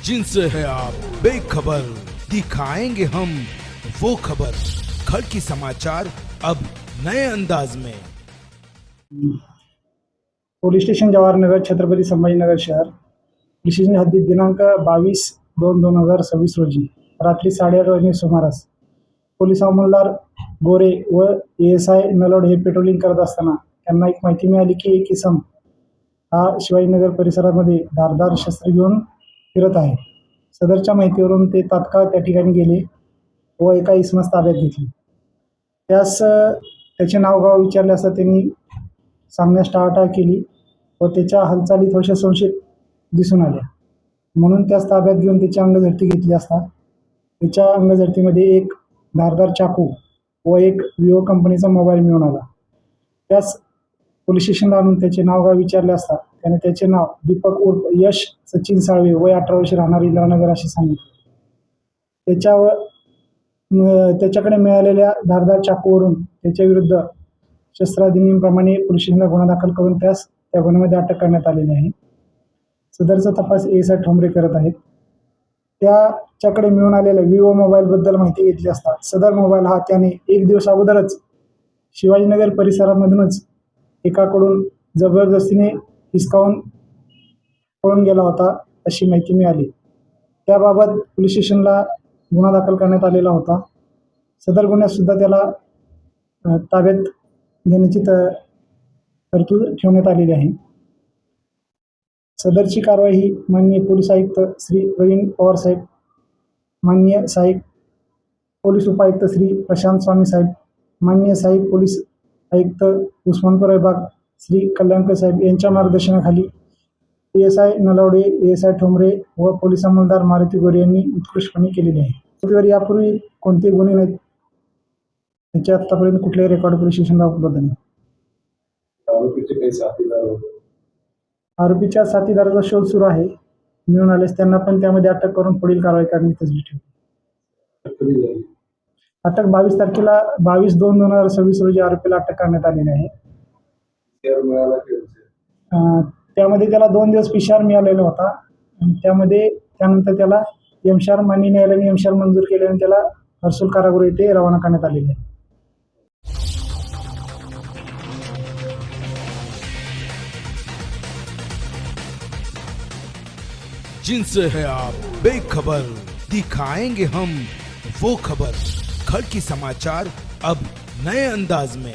जिनसे है आप बेखबर, दिखाएंगे हम वो खबर। खड़की समाचार अब नए अंदाज में। पोलीस स्टेशन जवाहरनगर छत्रपती संभाजीनगर शहर पोलीस स्टेशन हद्दीत दिनांक 22/2/2026 रोजी रात्री 8:30 वाजता सुमारास पोलीस अंमलदार गोरे व ASI नलोड हे पेट्रोलिंग करत असताना त्यांना एक माहिती मिळाली की एक इसम हा शिवाजीनगर परिसरामध्ये धारदार शस्त्र घेऊन फिरत आहे। सदरच्या माहितीवरून ते तात्काळ त्या ठिकाणी गेले व एका इसमास ताब्यात घेतले। त्याचे नाव गाव विचारले असता त्यांनी सांगण्यास टाळाटाळ केली व त्याच्या हालचाली थोड्याशा संशयित दिसून आल्या, म्हणून त्यास ताब्यात घेऊन त्याची अंगझडती घेतली असता त्याच्या अंगझडतीमध्ये एक धारदार चाकू व एक विवो कंपनीचा मोबाईल मिळून आला। त्यास पोलीस स्टेशनला आणून त्याचे नाव गाव विचारले असता त्याने त्याचे नाव दीपक उर्फ यश सचिन साळवे वय 18 वर्षे राहणार इंदिरानगर असे सांगितले। त्याच्याकडे मिळालेल्या धारदार चाकूवरून त्याच्या विरुद्ध शस्त्राधिनियमप्रमाणे पोलीस स्टेशनला गुन्हा दाखल करून त्यास त्या गुन्ह्यामध्ये अटक करण्यात आलेली आहे। सदरचा तपास ASI ठोंबरे करत आहेत। त्याच्याकडे मिळून आलेल्या विवो मोबाईल बद्दल माहिती घेतली असता सदर मोबाईल हा त्याने एक दिवस अगोदरच शिवाजीनगर परिसरामधूनच एकाकडून जबरदस्तीने हिसकावून पळून गेला होता अशी माहिती मिळाली। त्याबाबत पोलीस स्टेशनला गुन्हा दाखल करण्यात आलेला होता। सदर गुन्ह्यात सुद्धा त्याला ताब्यात घेण्याची तरतूद ठेवण्यात आलेली आहे। सदरची कारवाई ही माननीय पोलीस आयुक्त श्री प्रवीण पवार साहेब, माननीय सहाय्यक पोलीस उपायुक्त श्री प्रशांत स्वामी साहेब, माननीय सहाय्यक पोलीस आयुक्त उस्मानपूर विभाग श्री कल्याणकर साहेब यांच्या मार्गदर्शनाखाली ASI नलावडे, ASI ठोंबरे व पोलीस अंमलदार मारुती गोरे यांनी उत्कृष्टपणे केलेली आहे। यापूर्वी कोणते गुन्हे नाहीत, त्याचे आतापर्यंत कुठल्याही रेकॉर्ड पोलीस स्टेशनला उपलब्ध नाही। आरोपीच्या साथीदाराचा शोध सुरू आहे। मिळून आलेस त्यांना पण त्यामध्ये अटक करून पुढील कारवाई करण्याची तजवीज ठेवली। अटक 22 तारखेला 22/2/2026 रोजी आरोपीला अटक करण्यात आलेली आहे। त्यामध्ये त्याला 2 दिवस PCR मिळालेला होता आणि त्यानंतर त्याला यमशार माननीय न्यायालयाने यमशार मंजूर केल्याने त्याला हर्सुल कारागृह येथे रवाना करण्यात आलेले आहे। जिनसे है आप बेखबर, दिखाएंगे हम वो खबर। खड़की समाचार अब नए अंदाज में।